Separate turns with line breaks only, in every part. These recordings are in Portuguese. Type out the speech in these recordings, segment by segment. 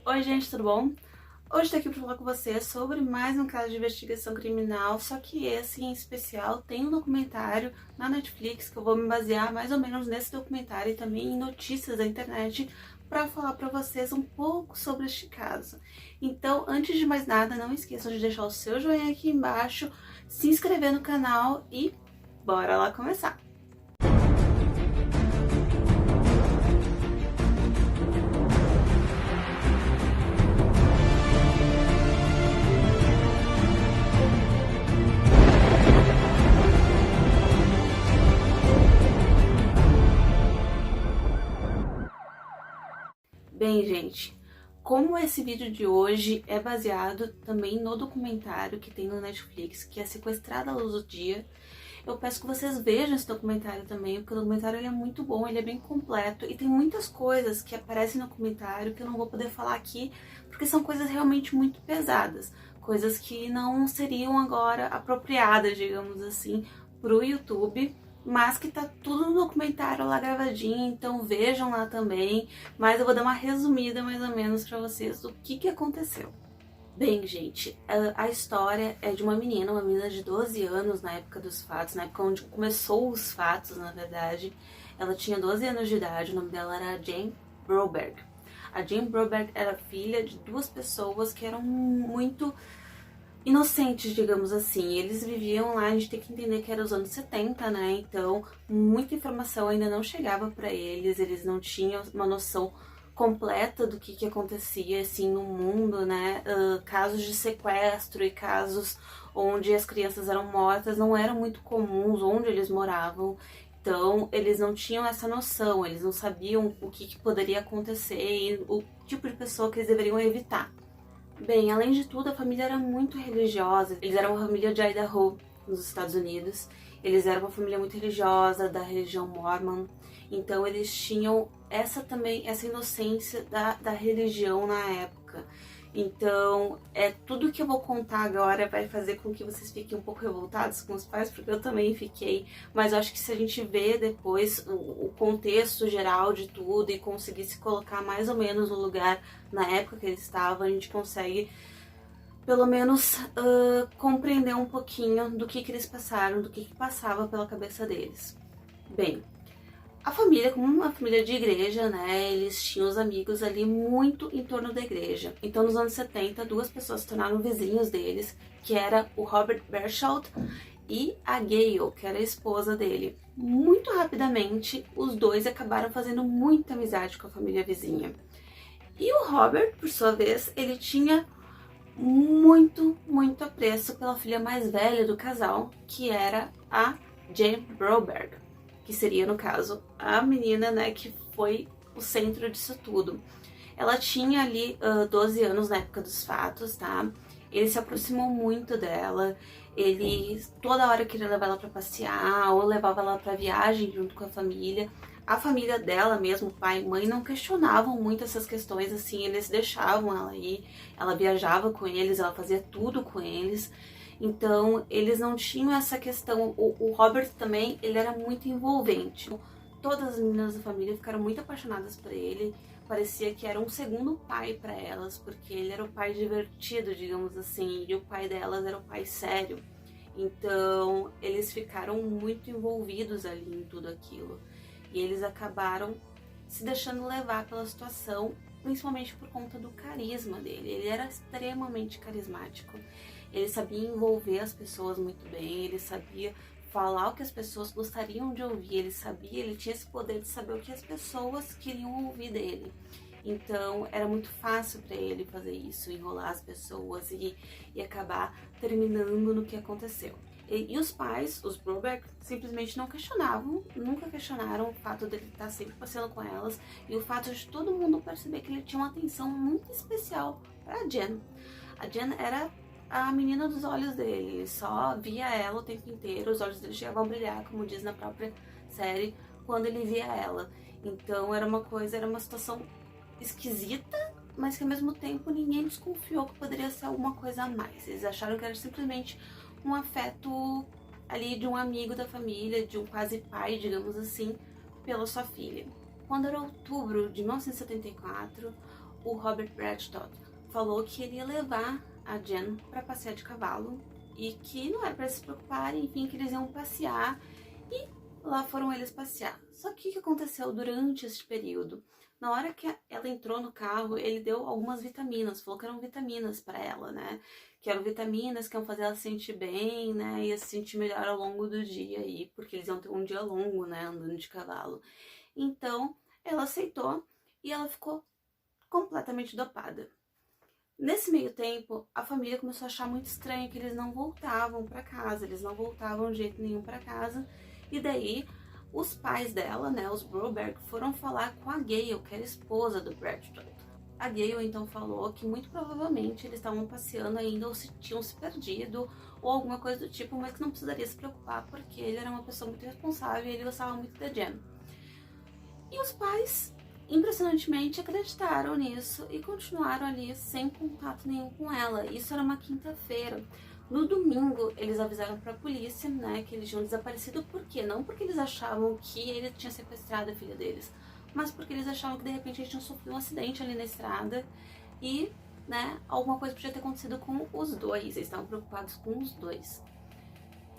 Oi gente, tudo bom? Hoje tô aqui pra falar com você sobre mais um caso de investigação criminal, só que esse em especial tem um documentário na Netflix que eu vou me basear mais ou menos nesse documentário e também em notícias da internet pra falar pra vocês um pouco sobre este caso. Então, antes de mais nada, não esqueçam de deixar o seu joinha aqui embaixo, se inscrever no canal e bora lá começar! Bem, gente, como esse vídeo de hoje é baseado também no documentário que tem no Netflix, que é Sequestrada à Luz do Dia, eu peço que vocês vejam esse documentário também, porque o documentário ele é muito bom, ele é bem completo e tem muitas coisas que aparecem no documentário que eu não vou poder falar aqui, porque são coisas realmente muito pesadas, coisas que não seriam agora apropriadas, digamos assim, pro YouTube, mas que tá tudo no documentário lá gravadinho, então vejam lá também, mas eu vou dar uma resumida mais ou menos pra vocês do que aconteceu. Bem, gente, a história é de uma menina de 12 anos na época dos fatos, na época onde começou os fatos, na verdade. Ela tinha 12 anos de idade, o nome dela era Jane Broberg. A Jane Broberg era filha de duas pessoas que eram muito inocentes, digamos assim. Eles viviam lá, a gente tem que entender que era os anos 70, né? Então, muita informação ainda não chegava para eles não tinham uma noção completa do que acontecia, assim, no mundo, né? Casos de sequestro e casos onde as crianças eram mortas não eram muito comuns onde eles moravam. Então, eles não tinham essa noção, eles não sabiam o que poderia acontecer e o tipo de pessoa que eles deveriam evitar. Bem, além de tudo, a família era muito religiosa. Eles eram uma família de Idaho, nos Estados Unidos. Eles eram uma família muito religiosa, da religião Mormon. Então eles tinham essa inocência da religião na época. Então, tudo que eu vou contar agora vai fazer com que vocês fiquem um pouco revoltados com os pais, porque eu também fiquei. Mas eu acho que se a gente vê depois o contexto geral de tudo e conseguir se colocar mais ou menos no lugar na época que eles estavam, a gente consegue pelo menos compreender um pouquinho do que eles passaram, do que passava pela cabeça deles. Bem, a família, como uma família de igreja, né, eles tinham os amigos ali muito em torno da igreja. Então, nos anos 70, duas pessoas se tornaram vizinhos deles, que era o Robert Bersholt e a Gayle, que era a esposa dele. Muito rapidamente, os dois acabaram fazendo muita amizade com a família vizinha. E o Robert, por sua vez, ele tinha muito apreço pela filha mais velha do casal, que era a Jane Broberg, que seria, no caso, a menina, né, que foi o centro disso tudo. Ela tinha ali 12 anos na época dos fatos, tá? Ele se aproximou muito dela, ele toda hora queria levar ela para passear ou levava ela para viagem junto com a família. A família dela mesmo, pai e mãe, não questionavam muito essas questões, assim, eles deixavam ela ir, ela viajava com eles, ela fazia tudo com eles. Então, eles não tinham essa questão. O Robert também, ele era muito envolvente. Todas as meninas da família ficaram muito apaixonadas por ele. Parecia que era um segundo pai para elas, porque ele era o pai divertido, digamos assim, e o pai delas era o pai sério. Então, eles ficaram muito envolvidos ali em tudo aquilo. E eles acabaram se deixando levar pela situação, principalmente por conta do carisma dele. Ele era extremamente carismático. Ele sabia envolver as pessoas muito bem, ele sabia falar o que as pessoas gostariam de ouvir, ele tinha esse poder de saber o que as pessoas queriam ouvir dele. Então era muito fácil para ele fazer isso, enrolar as pessoas e acabar terminando no que aconteceu. E os pais, os Broberg, simplesmente não questionavam, nunca questionaram o fato dele estar sempre passeando com elas e o fato de todo mundo perceber que ele tinha uma atenção muito especial para a Jen. A Jen era a menina dos olhos dele, ele só via ela o tempo inteiro, os olhos dele chegavam a brilhar, como diz na própria série, quando ele via ela. Então era uma situação esquisita, mas que ao mesmo tempo ninguém desconfiou que poderia ser alguma coisa a mais. Eles acharam que era simplesmente um afeto ali de um amigo da família, de um quase pai, digamos assim, pela sua filha. Quando era outubro de 1974, o Robert Bradstock falou que ele ia levar a Jen para passear de cavalo e que não era para se preocupar, enfim, que eles iam passear, e lá foram eles passear. Só que o que aconteceu durante esse período? Na hora que ela entrou no carro, ele deu algumas vitaminas, falou que eram vitaminas para ela, né? Que eram vitaminas que iam fazer ela se sentir bem, né? Ia se sentir melhor ao longo do dia aí, porque eles iam ter um dia longo, né? Andando de cavalo. Então, ela aceitou e ela ficou completamente dopada. Nesse meio tempo, a família começou a achar muito estranho que eles não voltavam para casa, eles não voltavam de jeito nenhum para casa, e daí os pais dela, né, os Broberg, foram falar com a Gail, que era esposa do Bradstock. A Gail então falou que muito provavelmente eles estavam passeando ainda ou tinham se perdido ou alguma coisa do tipo, mas que não precisaria se preocupar porque ele era uma pessoa muito responsável e ele gostava muito da Jen. E os pais, impressionantemente, acreditaram nisso e continuaram ali sem contato nenhum com ela. Isso era uma quinta-feira. No domingo, eles avisaram para a polícia, né, que eles tinham desaparecido. Por quê? Não porque eles achavam que ele tinha sequestrado a filha deles, mas porque eles achavam que de repente eles tinham sofrido um acidente ali na estrada e, né, alguma coisa podia ter acontecido com os dois. Eles estavam preocupados com os dois.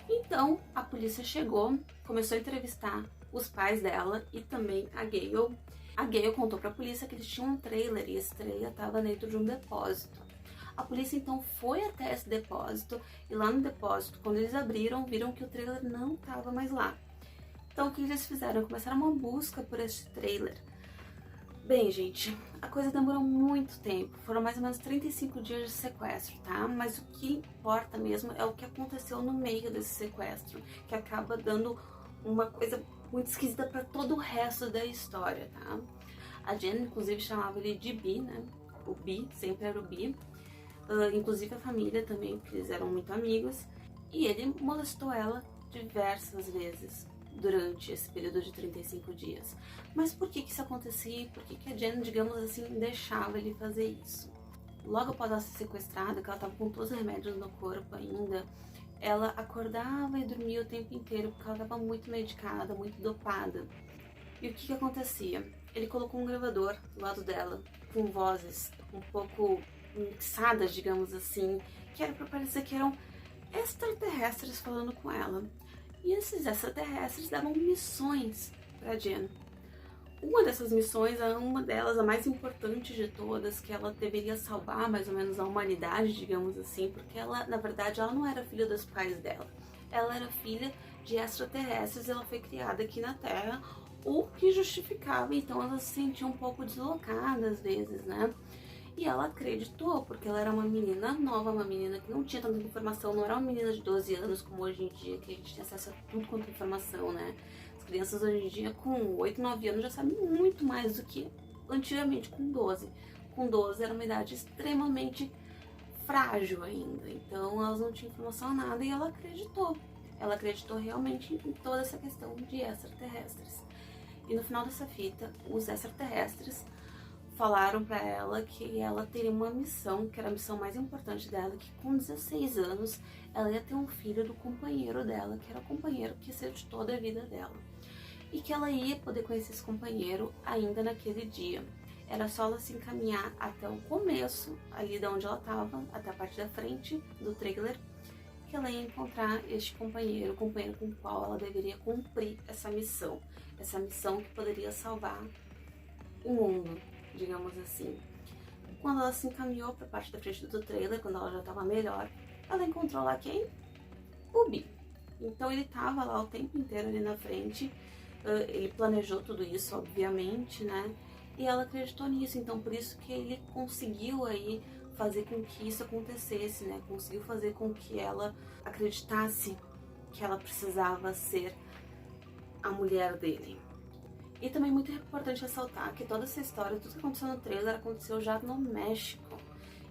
Então, a polícia chegou, começou a entrevistar os pais dela e também a Gail. A Gail contou para a polícia que eles tinham um trailer e esse trailer estava dentro de um depósito. A polícia então foi até esse depósito e lá no depósito, quando eles abriram, viram que o trailer não estava mais lá. Então o que eles fizeram? Começaram uma busca por esse trailer. Bem, gente, a coisa demorou muito tempo, foram mais ou menos 35 dias de sequestro, tá? Mas o que importa mesmo é o que aconteceu no meio desse sequestro, que acaba dando uma coisa muito esquisita para todo o resto da história, tá? A Jen, inclusive, chamava ele de Bi, né? O Bi, sempre era o Bi. Inclusive a família também, porque eles eram muito amigos. E ele molestou ela diversas vezes durante esse período de 35 dias. Mas por que isso acontecia e por que a Jen, digamos assim, deixava ele fazer isso? Logo após ela ser sequestrada, que ela estava com todos os remédios no corpo ainda, ela acordava e dormia o tempo inteiro porque ela estava muito medicada, muito dopada. E o que acontecia? Ele colocou um gravador do lado dela, com vozes um pouco mixadas, digamos assim, que era para parecer que eram extraterrestres falando com ela. E esses extraterrestres davam missões para Jen. Uma dessas missões, uma delas, a mais importante de todas, que ela deveria salvar mais ou menos a humanidade, digamos assim, porque ela, na verdade, ela não era filha dos pais dela. Ela era filha de extraterrestres e ela foi criada aqui na Terra, o que justificava, então ela se sentia um pouco deslocada às vezes, né? E ela acreditou, porque ela era uma menina nova, uma menina que não tinha tanta informação, não era uma menina de 12 anos como hoje em dia, que a gente tem acesso a tudo quanto informação, né? As crianças hoje em dia com 8, 9 anos já sabem muito mais do que antigamente com 12. Com 12 era uma idade extremamente frágil ainda, então elas não tinham informação a nada e ela acreditou. Ela acreditou realmente em toda essa questão de extraterrestres. E no final dessa fita, os extraterrestres falaram para ela que ela teria uma missão, que era a missão mais importante dela, que com 16 anos ela ia ter um filho do companheiro dela, que era o companheiro que ia ser de toda a vida dela. E que ela ia poder conhecer esse companheiro ainda naquele dia. Era só ela se encaminhar até o começo, ali de onde ela estava, até a parte da frente do trailer, que ela ia encontrar este companheiro, o companheiro com o qual ela deveria cumprir essa missão que poderia salvar o mundo, digamos assim. Quando ela se encaminhou para a parte da frente do trailer, quando ela já estava melhor, ela encontrou lá quem? O Bi. Então ele estava lá o tempo inteiro ali na frente, ele planejou tudo isso, obviamente, né? E ela acreditou nisso, então por isso que ele conseguiu aí fazer com que isso acontecesse, né? Conseguiu fazer com que ela acreditasse que ela precisava ser a mulher dele. E também muito importante ressaltar que toda essa história, tudo que aconteceu no trailer, aconteceu já no México.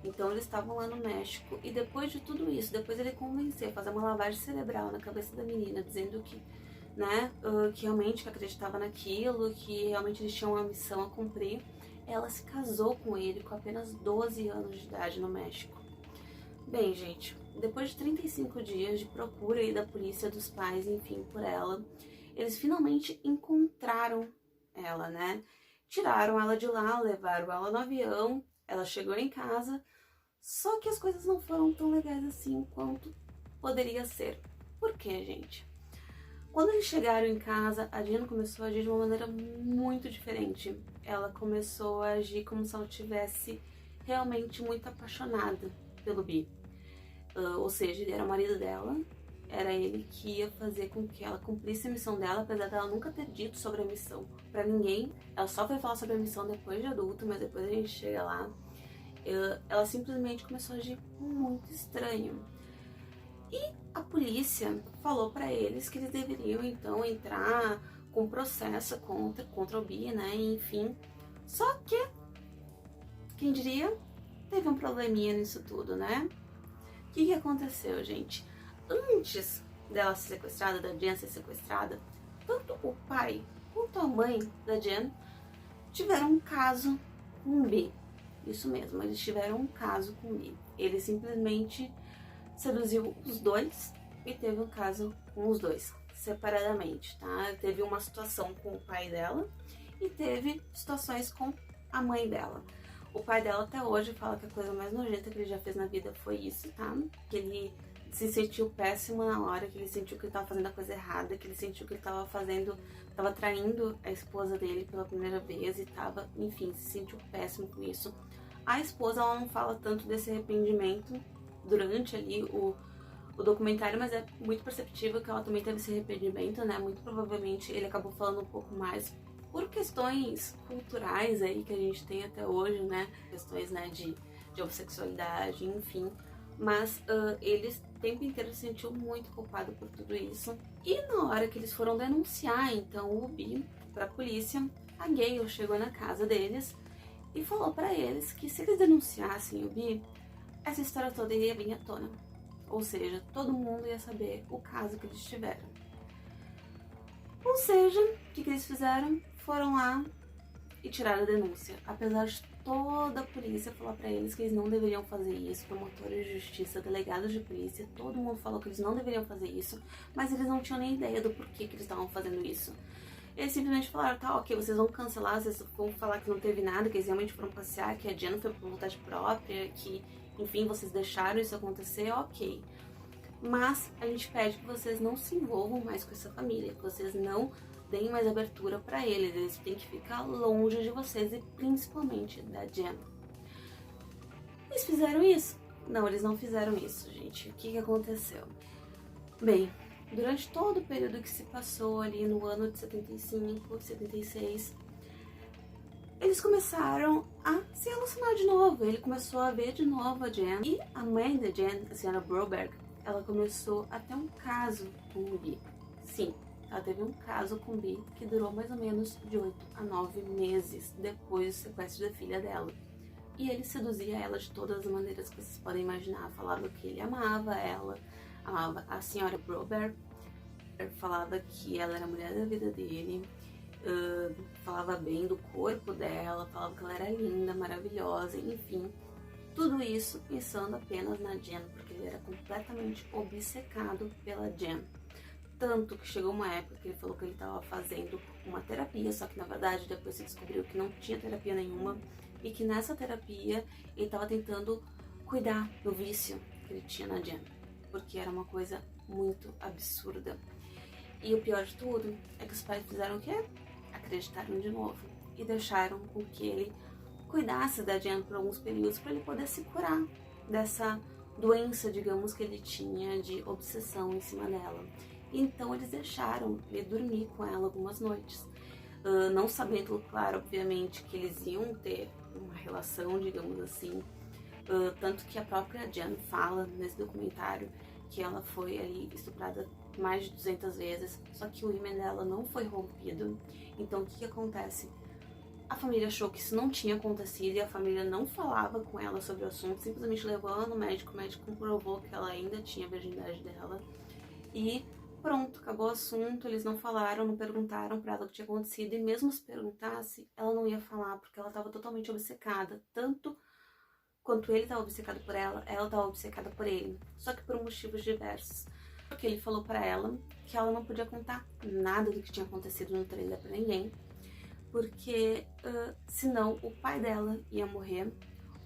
Então eles estavam lá no México e depois de tudo isso, depois ele convenceu, fazer uma lavagem cerebral na cabeça da menina, dizendo que, né, que realmente acreditava naquilo, que realmente eles tinham uma missão a cumprir, ela se casou com ele com apenas 12 anos de idade no México. Bem, gente, depois de 35 dias de procura aí da polícia, dos pais, enfim, por ela, eles finalmente encontraram ela, né? Tiraram ela de lá, levaram ela no avião, ela chegou em casa, só que as coisas não foram tão legais assim quanto poderia ser. Por quê, gente? Quando eles chegaram em casa, a Jen começou a agir de uma maneira muito diferente. Ela começou a agir como se ela estivesse realmente muito apaixonada pelo Bi. Ou seja, ele era o marido dela, era ele que ia fazer com que ela cumprisse a missão dela, apesar dela nunca ter dito sobre a missão pra ninguém. Ela só foi falar sobre a missão depois de adulta, mas depois a gente chega lá. Ela simplesmente começou a agir muito estranho. E a polícia falou pra eles que eles deveriam então entrar com processo contra o Bi, né? Enfim. Só que, quem diria, teve um probleminha nisso tudo, né? O que aconteceu, gente? Antes dela ser sequestrada, da Jen ser sequestrada, tanto o pai quanto a mãe da Jen tiveram um caso com o Bi. Isso mesmo, eles tiveram um caso com o Bi. Ele simplesmente seduziu os dois e teve um caso com os dois, separadamente, tá? Teve uma situação com o pai dela e teve situações com a mãe dela. O pai dela até hoje fala que a coisa mais nojenta que ele já fez na vida foi isso, tá? Que ele se sentiu péssimo na hora, que ele sentiu que ele tava fazendo a coisa errada, que ele sentiu que ele tava traindo a esposa dele pela primeira vez e tava, enfim, se sentiu péssimo com isso. A esposa, ela não fala tanto desse arrependimento durante ali o documentário, mas é muito perceptível que ela também teve esse arrependimento, né? Muito provavelmente ele acabou falando um pouco mais por questões culturais aí que a gente tem até hoje, né? Questões, né, de homossexualidade, enfim. Mas ele o tempo inteiro se sentiu muito culpado por tudo isso. E na hora que eles foram denunciar, então, o Bi pra polícia, a Gale chegou na casa deles e falou pra eles que se eles denunciassem o Bi, essa história toda ia vir à tona. Ou seja, todo mundo ia saber o caso que eles tiveram. Ou seja, o que eles fizeram? Foram lá e tiraram a denúncia. Apesar de toda a polícia falar pra eles que eles não deveriam fazer isso, promotores de justiça, delegados de polícia, todo mundo falou que eles não deveriam fazer isso, mas eles não tinham nem ideia do porquê que eles estavam fazendo isso. Eles simplesmente falaram, tá, ok, vocês vão cancelar, vocês vão falar que não teve nada, que eles realmente foram passear, que a Jen foi por vontade própria, que, enfim, vocês deixaram isso acontecer, ok. Mas a gente pede que vocês não se envolvam mais com essa família, que vocês não deem mais abertura pra eles têm que ficar longe de vocês e principalmente da Jen. Eles fizeram isso? Não, eles não fizeram isso, gente. O que aconteceu? Bem, durante todo o período que se passou ali no ano de 75, 76, eles começaram a se relacionar de novo. Ele começou a ver de novo a Jen. E a mãe da Jen, a senhora Broberg, ela começou a ter um caso com o Bi. Sim, ela teve um caso com o Bi que durou mais ou menos de 8 a 9 meses depois do sequestro da filha dela. E ele seduzia ela de todas as maneiras que vocês podem imaginar. Falava que ele amava ela, amava a senhora Broberg, falava que ela era a mulher da vida dele, falava bem do corpo dela, falava que ela era linda, maravilhosa, enfim. Tudo isso pensando apenas na Jen, porque ele era completamente obcecado pela Jen. Tanto que chegou uma época que ele falou que ele estava fazendo uma terapia, só que na verdade depois se descobriu que não tinha terapia nenhuma e que nessa terapia ele estava tentando cuidar do vício que ele tinha na Jen, porque era uma coisa muito absurda. E o pior de tudo é que os pais fizeram o quê? Acreditaram de novo e deixaram com que ele cuidasse da Jen por alguns períodos para ele poder se curar dessa doença, digamos, que ele tinha de obsessão em cima dela. Então eles deixaram ele dormir com ela algumas noites, não sabendo, claro, obviamente, que eles iam ter uma relação, digamos assim, tanto que a própria Jen fala nesse documentário que ela foi ali estuprada mais de 200 vezes, só que o ímã dela não foi rompido. Então o que acontece? A família achou que isso não tinha acontecido e a família não falava com ela sobre o assunto, simplesmente levou ela no médico, o médico comprovou que ela ainda tinha a virgindade dela e pronto, acabou o assunto. Eles não falaram, não perguntaram pra ela o que tinha acontecido e mesmo se perguntasse, ela não ia falar porque ela estava totalmente obcecada, tanto quanto ele estava obcecado por ela estava obcecada por ele, só que por motivos diversos. Porque ele falou pra ela que ela não podia contar nada do que tinha acontecido no trailer pra ninguém, porque senão o pai dela ia morrer,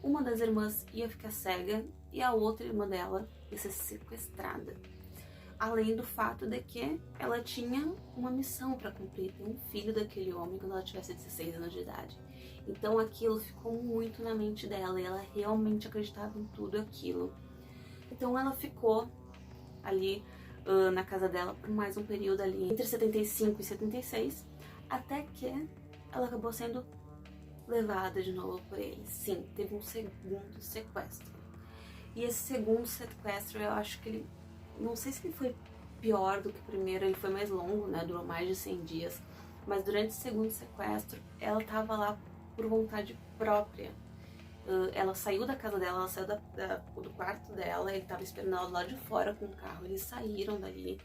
uma das irmãs ia ficar cega e a outra irmã dela ia ser sequestrada. Além do fato de que ela tinha uma missão para cumprir, ter um filho daquele homem quando ela tivesse 16 anos de idade. Então aquilo ficou muito na mente dela e ela realmente acreditava em tudo aquilo. Então ela ficou ali na casa dela por mais um período ali, entre 75 e 76, até que ela acabou sendo levada de novo por ele. Sim, teve um segundo sequestro. E esse segundo sequestro, eu acho que ele, não sei se ele foi pior do que o primeiro, ele foi mais longo, né, durou mais de 100 dias, mas durante o segundo sequestro, ela tava lá por vontade própria. Ela saiu da casa dela, ela saiu do quarto dela, ele tava esperando ela lá de fora com o carro, eles saíram dali.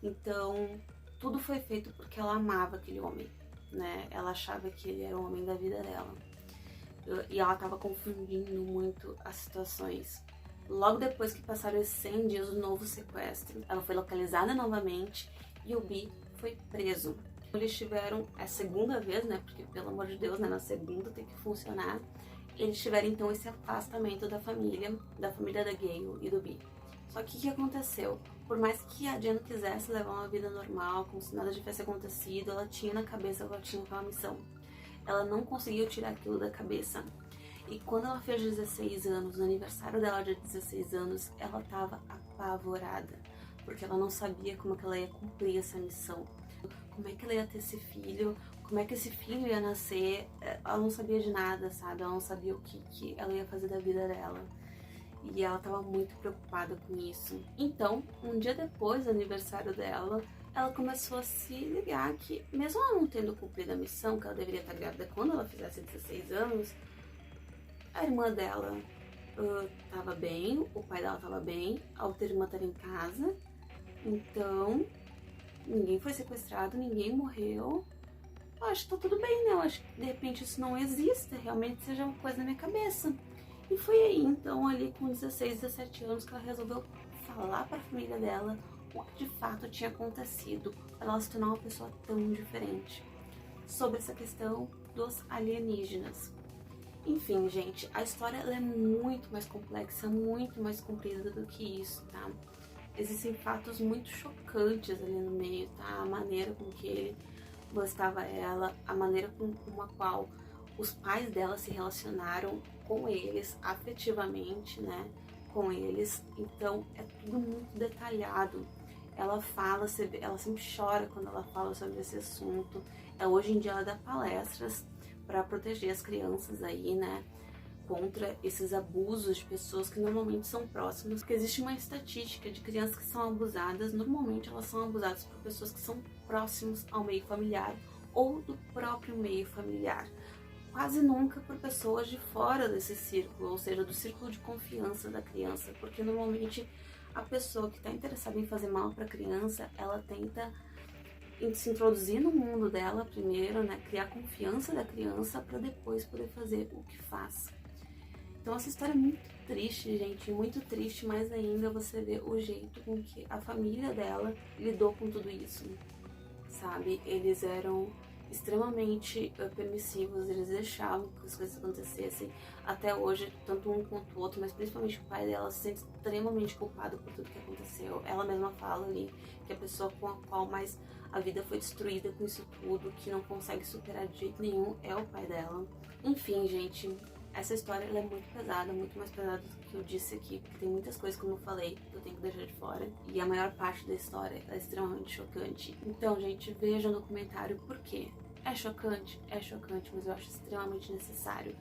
Então, tudo foi feito porque ela amava aquele homem, né? Ela achava que ele era o homem da vida dela. E ela tava confundindo muito as situações. Logo depois que passaram esses 100 dias do novo sequestro, ela foi localizada novamente e o Bi foi preso. Eles tiveram a segunda vez, né? Porque, pelo amor de Deus, né? Na segunda tem que funcionar. Eles tiveram então esse afastamento da família da Gale e do Bi. Só que o que aconteceu? Por mais que a Jen quisesse levar uma vida normal, como se nada tivesse acontecido, ela tinha na cabeça que ela tinha aquela missão. Ela não conseguiu tirar aquilo da cabeça. E quando ela fez 16 anos, no aniversário dela de 16 anos, ela estava apavorada, porque ela não sabia como que ela ia cumprir essa missão. Como é que ela ia ter esse filho, como é que esse filho ia nascer, ela não sabia de nada, sabe? Ela não sabia o que ela ia fazer da vida dela. E ela estava muito preocupada com isso. Então, um dia depois do aniversário dela, ela começou a se ligar que, mesmo ela não tendo cumprido a missão, que ela deveria estar grávida quando ela fizesse 16 anos, a irmã dela estava bem, o pai dela estava bem, a outra irmã estava em casa, então ninguém foi sequestrado, ninguém morreu. Eu acho que tá tudo bem, né? Eu acho que de repente isso não exista, realmente seja uma coisa na minha cabeça. E foi aí, então, ali com 16, 17 anos, que ela resolveu falar para a família dela o que de fato tinha acontecido, para ela se tornar uma pessoa tão diferente, sobre essa questão dos alienígenas. Enfim, gente, a história ela é muito mais complexa, muito mais comprida do que isso, tá? Existem fatos muito chocantes ali no meio, tá? A maneira com que ele gostava ela, a maneira com a qual os pais dela se relacionaram com eles, afetivamente, né? Com eles. Então, é tudo muito detalhado. Ela fala, ela sempre chora quando ela fala sobre esse assunto. Hoje em dia ela dá palestras para proteger as crianças aí, né, contra esses abusos de pessoas que normalmente são próximas, porque existe uma estatística de crianças que são abusadas, normalmente elas são abusadas por pessoas que são próximos ao meio familiar ou do próprio meio familiar, quase nunca por pessoas de fora desse círculo, ou seja, do círculo de confiança da criança, porque normalmente a pessoa que está interessada em fazer mal para a criança, ela tenta se introduzir no mundo dela primeiro, né, criar confiança da criança para depois poder fazer o que faz. Então essa história é muito triste, gente, muito triste, mas ainda você vê o jeito com que a família dela lidou com tudo isso, sabe? Eles eram extremamente permissivos, eles deixavam que as coisas acontecessem. Até hoje, tanto um quanto o outro, mas principalmente o pai dela se sente extremamente culpado por tudo que aconteceu. Ela mesma fala ali que a pessoa com a qual mais a vida foi destruída com isso tudo, que não consegue superar de jeito nenhum, é o pai dela. Enfim, gente, essa história ela é muito pesada, muito mais pesada do que eu disse aqui, porque tem muitas coisas, como eu falei, que eu tenho que deixar de fora. E a maior parte da história é extremamente chocante. Então, gente, vejam no comentário por quê. É chocante, mas eu acho extremamente necessário.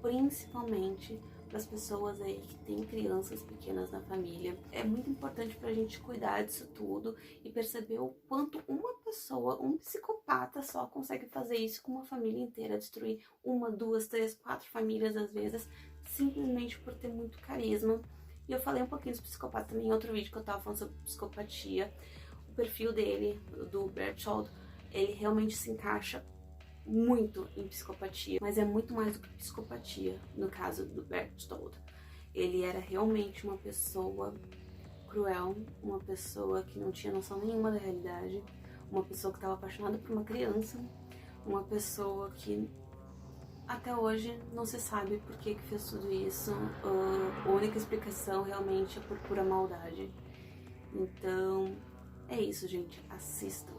Principalmente para as pessoas aí que têm crianças pequenas na família. É muito importante para a gente cuidar disso tudo e perceber o quanto uma pessoa, um psicopata só consegue fazer isso com uma família inteira, destruir uma, duas, três, quatro famílias às vezes, simplesmente por ter muito carisma. E eu falei um pouquinho dos psicopatas também em outro vídeo que eu tava falando sobre psicopatia. O perfil dele, do Berchtold, ele realmente se encaixa muito em psicopatia, mas é muito mais do que psicopatia no caso do Berchtold. Ele era realmente uma pessoa cruel, uma pessoa que não tinha noção nenhuma da realidade, uma pessoa que estava apaixonada por uma criança, uma pessoa que até hoje não se sabe por que fez tudo isso. A única explicação realmente é por pura maldade. Então, é isso, gente. Assistam.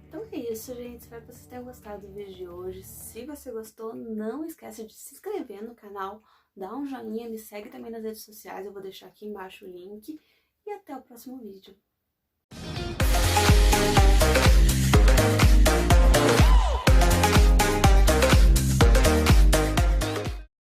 Então é isso, gente. Espero que vocês tenham gostado do vídeo de hoje. Se você gostou, não esquece de se inscrever no canal, dá um joinha, me segue também nas redes sociais. Eu vou deixar aqui embaixo o link. E até o próximo vídeo.